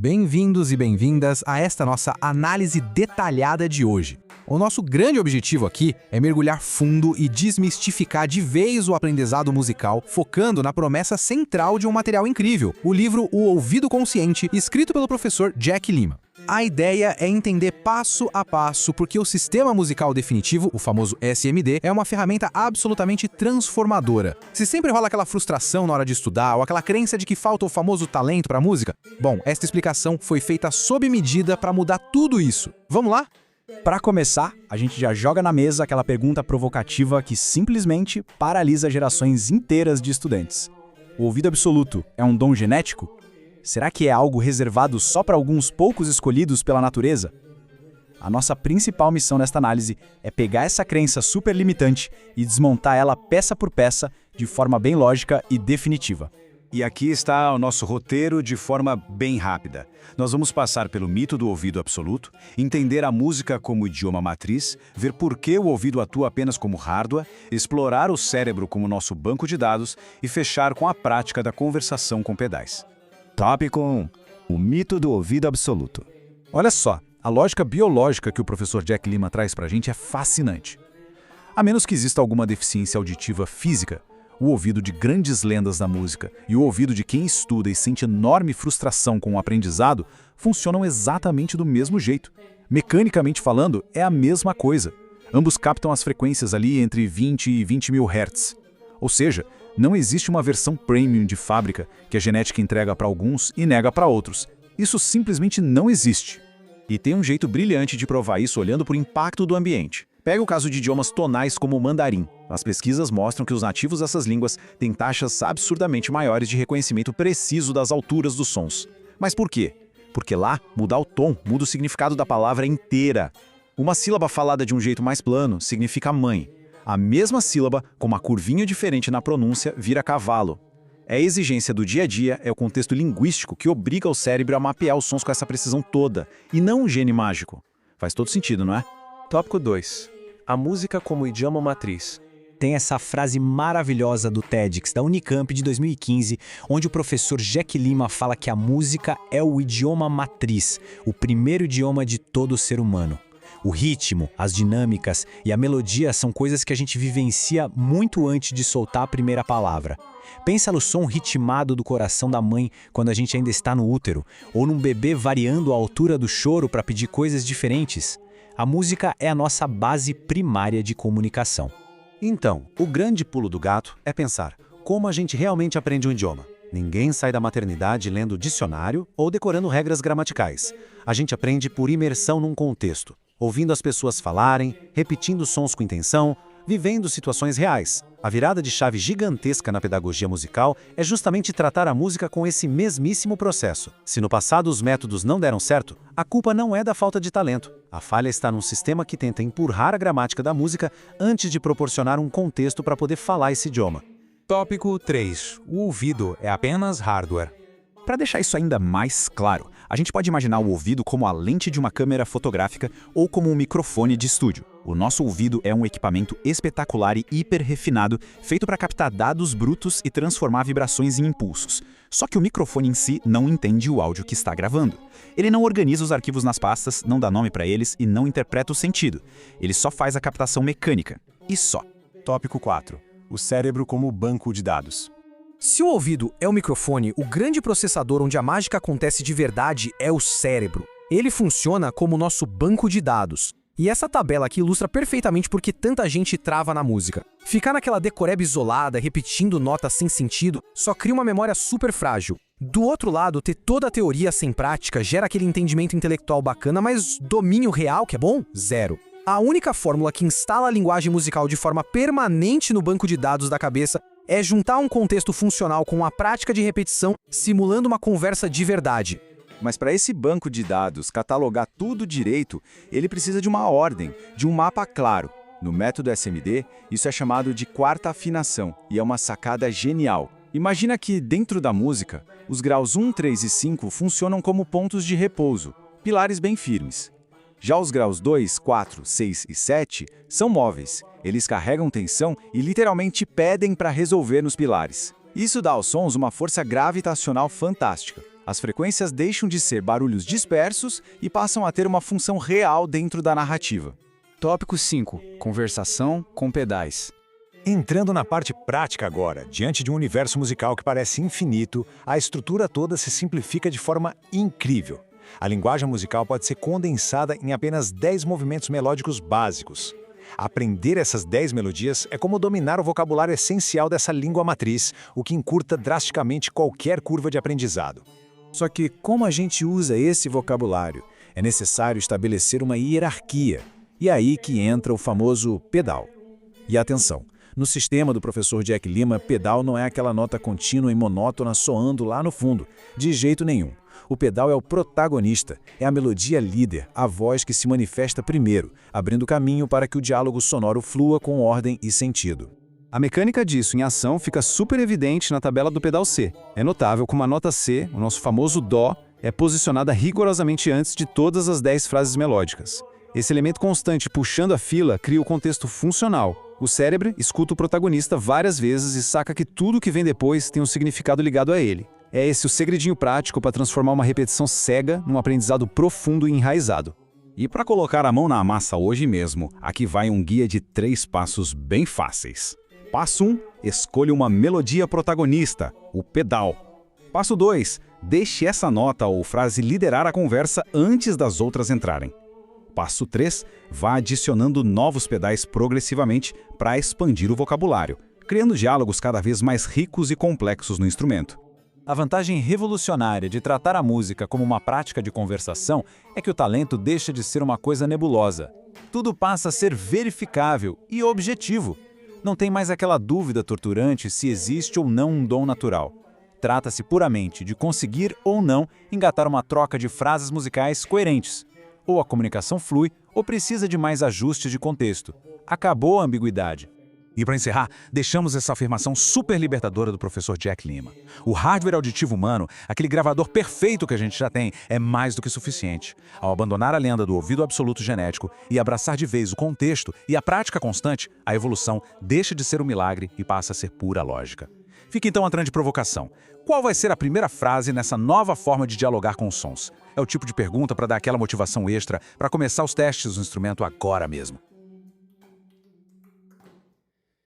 Bem-vindos e bem-vindas a esta nossa análise detalhada de hoje. O nosso grande objetivo aqui é mergulhar fundo e desmistificar de vez o aprendizado musical, focando na promessa central de um material incrível, o livro O Ouvido Consciente, escrito pelo professor Jack Lima. A ideia é entender passo a passo porque o sistema musical definitivo, o famoso SMD, é uma ferramenta absolutamente transformadora. Se sempre rola aquela frustração na hora de estudar ou aquela crença de que falta o famoso talento para a música, bom, esta explicação foi feita sob medida para mudar tudo isso. Vamos lá? Para começar, a gente já joga na mesa aquela pergunta provocativa que simplesmente paralisa gerações inteiras de estudantes. O ouvido absoluto é um dom genético? Será que é algo reservado só para alguns poucos escolhidos pela natureza? A nossa principal missão nesta análise é pegar essa crença super limitante e desmontar ela peça por peça de forma bem lógica e definitiva. E aqui está o nosso roteiro de forma bem rápida. Nós vamos passar pelo mito do ouvido absoluto, entender a música como idioma matriz, ver por que o ouvido atua apenas como hardware, explorar o cérebro como nosso banco de dados e fechar com a prática da conversação com pedais. Tópico 1. O mito do ouvido absoluto. Olha só, a lógica biológica que o professor Jack Lima traz pra gente é fascinante. A menos que exista alguma deficiência auditiva física, o ouvido de grandes lendas da música e o ouvido de quem estuda e sente enorme frustração com o aprendizado funcionam exatamente do mesmo jeito. Mecanicamente falando, é a mesma coisa. Ambos captam as frequências ali entre 20 e 20 mil Hz. Ou seja, não existe uma versão premium de fábrica que a genética entrega para alguns e nega para outros. Isso simplesmente não existe. E tem um jeito brilhante de provar isso olhando para o impacto do ambiente. Pega o caso de idiomas tonais como o mandarim. As pesquisas mostram que os nativos dessas línguas têm taxas absurdamente maiores de reconhecimento preciso das alturas dos sons. Mas por quê? Porque lá, mudar o tom muda o significado da palavra inteira. Uma sílaba falada de um jeito mais plano significa mãe. A mesma sílaba, com uma curvinha diferente na pronúncia, vira cavalo. É a exigência do dia a dia, é o contexto linguístico que obriga o cérebro a mapear os sons com essa precisão toda, e não um gene mágico. Faz todo sentido, não é? Tópico 2. A música como idioma matriz. Tem essa frase maravilhosa do TEDx da Unicamp de 2015, onde o professor Jack Lima fala que a música é o idioma matriz, o primeiro idioma de todo ser humano. O ritmo, as dinâmicas e a melodia são coisas que a gente vivencia muito antes de soltar a primeira palavra. Pensa no som ritmado do coração da mãe quando a gente ainda está no útero, ou num bebê variando a altura do choro para pedir coisas diferentes. A música é a nossa base primária de comunicação. Então, o grande pulo do gato é pensar como a gente realmente aprende um idioma. Ninguém sai da maternidade lendo dicionário ou decorando regras gramaticais. A gente aprende por imersão num contexto, ouvindo as pessoas falarem, repetindo sons com intenção, vivendo situações reais. A virada de chave gigantesca na pedagogia musical é justamente tratar a música com esse mesmíssimo processo. Se no passado os métodos não deram certo, a culpa não é da falta de talento. A falha está num sistema que tenta empurrar a gramática da música antes de proporcionar um contexto para poder falar esse idioma. Tópico 3. O ouvido é apenas hardware. Para deixar isso ainda mais claro, a gente pode imaginar o ouvido como a lente de uma câmera fotográfica ou como um microfone de estúdio. O nosso ouvido é um equipamento espetacular e hiper refinado, feito para captar dados brutos e transformar vibrações em impulsos. Só que o microfone em si não entende o áudio que está gravando. Ele não organiza os arquivos nas pastas, não dá nome para eles e não interpreta o sentido. Ele só faz a captação mecânica. E só. Tópico 4. O cérebro como banco de dados. Se o ouvido é o microfone, o grande processador onde a mágica acontece de verdade é o cérebro. Ele funciona como nosso banco de dados. E essa tabela aqui ilustra perfeitamente por que tanta gente trava na música. Ficar naquela decoreba isolada, repetindo notas sem sentido, só cria uma memória super frágil. Do outro lado, ter toda a teoria sem prática gera aquele entendimento intelectual bacana, mas domínio real, que é bom? Zero. A única fórmula que instala a linguagem musical de forma permanente no banco de dados da cabeça é juntar um contexto funcional com a prática de repetição, simulando uma conversa de verdade. Mas para esse banco de dados catalogar tudo direito, ele precisa de uma ordem, de um mapa claro. No método SMD, isso é chamado de quarta afinação, e é uma sacada genial. Imagina que, dentro da música, os graus 1, 3 e 5 funcionam como pontos de repouso, pilares bem firmes. Já os graus 2, 4, 6 e 7 são móveis. Eles carregam tensão e literalmente pedem para resolver nos pilares. Isso dá aos sons uma força gravitacional fantástica. As frequências deixam de ser barulhos dispersos e passam a ter uma função real dentro da narrativa. Tópico 5. Conversação com pedais. Entrando na parte prática agora, diante de um universo musical que parece infinito, a estrutura toda se simplifica de forma incrível. A linguagem musical pode ser condensada em apenas 10 movimentos melódicos básicos. Aprender essas 10 melodias é como dominar o vocabulário essencial dessa língua matriz, o que encurta drasticamente qualquer curva de aprendizado. Só que, como a gente usa esse vocabulário, é necessário estabelecer uma hierarquia. E é aí que entra o famoso pedal. E atenção, no sistema do professor Jack Lima, pedal não é aquela nota contínua e monótona soando lá no fundo, de jeito nenhum. O pedal é o protagonista, é a melodia líder, a voz que se manifesta primeiro, abrindo caminho para que o diálogo sonoro flua com ordem e sentido. A mecânica disso em ação fica super evidente na tabela do pedal C. É notável como a nota C, o nosso famoso Dó, é posicionada rigorosamente antes de todas as 10 frases melódicas. Esse elemento constante puxando a fila cria o contexto funcional. O cérebro escuta o protagonista várias vezes e saca que tudo que vem depois tem um significado ligado a ele. É esse o segredinho prático para transformar uma repetição cega num aprendizado profundo e enraizado. E para colocar a mão na massa hoje mesmo, aqui vai um guia de 3 passos bem fáceis. Passo 1, escolha uma melodia protagonista, o pedal. Passo 2, deixe essa nota ou frase liderar a conversa antes das outras entrarem. Passo 3, vá adicionando novos pedais progressivamente para expandir o vocabulário, criando diálogos cada vez mais ricos e complexos no instrumento. A vantagem revolucionária de tratar a música como uma prática de conversação é que o talento deixa de ser uma coisa nebulosa. Tudo passa a ser verificável e objetivo. Não tem mais aquela dúvida torturante se existe ou não um dom natural. Trata-se puramente de conseguir ou não engatar uma troca de frases musicais coerentes. Ou a comunicação flui, ou precisa de mais ajustes de contexto. Acabou a ambiguidade. E para encerrar, deixamos essa afirmação super libertadora do professor Jack Lima. O hardware auditivo humano, aquele gravador perfeito que a gente já tem, é mais do que suficiente. Ao abandonar a lenda do ouvido absoluto genético e abraçar de vez o contexto e a prática constante, a evolução deixa de ser um milagre e passa a ser pura lógica. Fica então a grande provocação. Qual vai ser a primeira frase nessa nova forma de dialogar com os sons? É o tipo de pergunta para dar aquela motivação extra para começar os testes do instrumento agora mesmo.